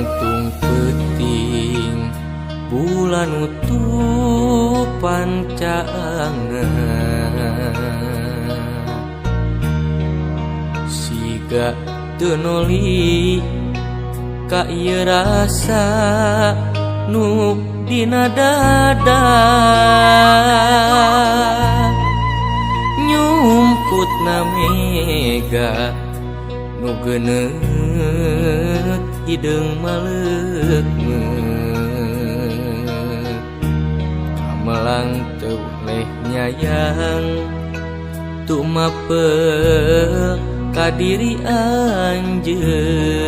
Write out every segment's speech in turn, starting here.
Langtung peuting bulan utupan caangan siga teu noli ka ieu rasa nu dina dada nyumputna mega nu geuneut hideung maleukmeut kamelang teu leh nyayang tu mapel ka diri anjeun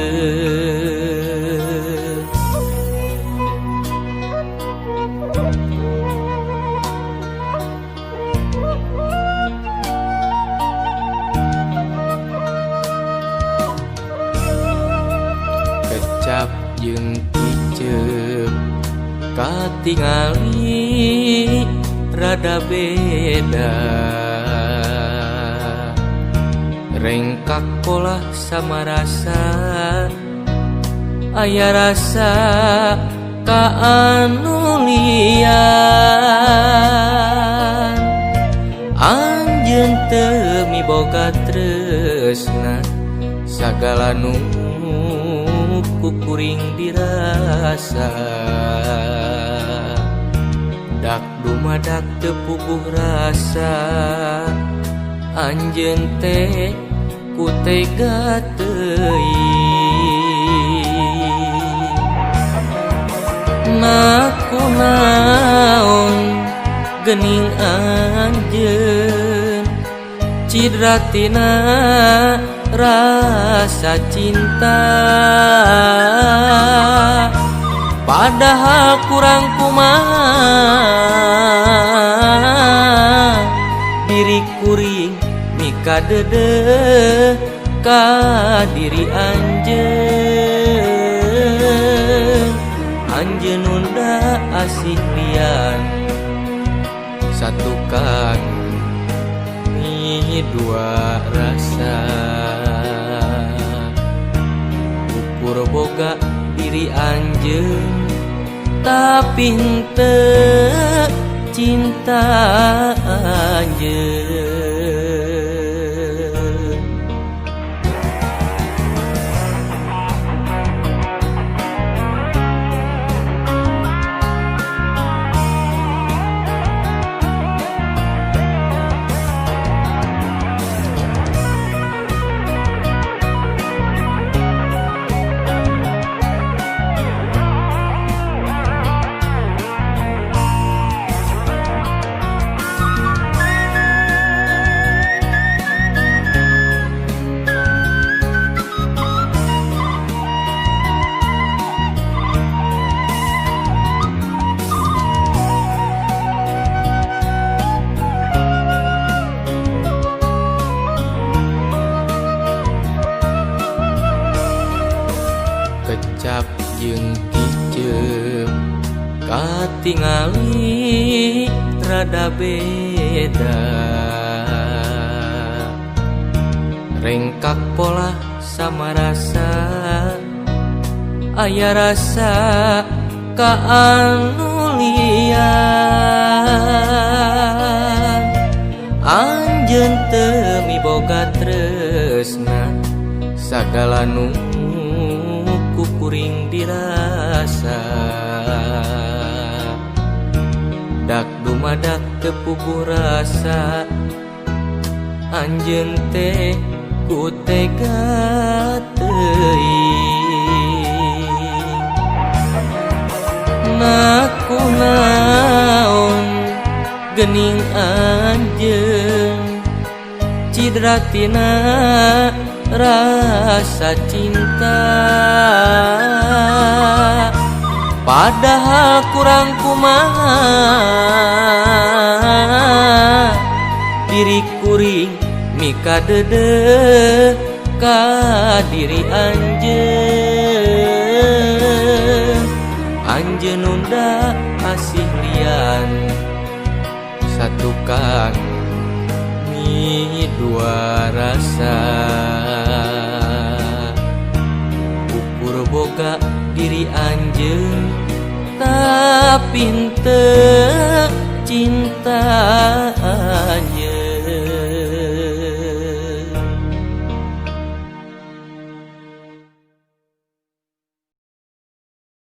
kecap jeung kiceuk katingali rada beda rengkak pola sama rasa aya rasa ka anu lian anjeun teu miboga tresna sagala nu kuring dirasa dak dumadak teu puguh rasa anjeun teh ku tega teuing naon geuning anjeun cidra tina rasa cinta padahal kurang kumaha diri kuring mika dedeh ka diri anjeun anjeun nunda asih lian satukan ni dua rasa ukur boga diri anjeun tapi henteu cinta anjeun kecap jeung kiceuk katingali rada beda rengkak pola sama rasa aya rasa ka anu lian anjeun teu miboga tresna sagala nu kuring dirasa dak dumadak teu puguh rasa anjeun teh ku tega teuing naon geuning anjeun cidra tina rasa cinta padahal kurang kumaha diri kuring mika dedeh ka diri anjeun anjeun nunda asih lian satukan ni dua rasa ukur boga diri anjeun tapi teu cinta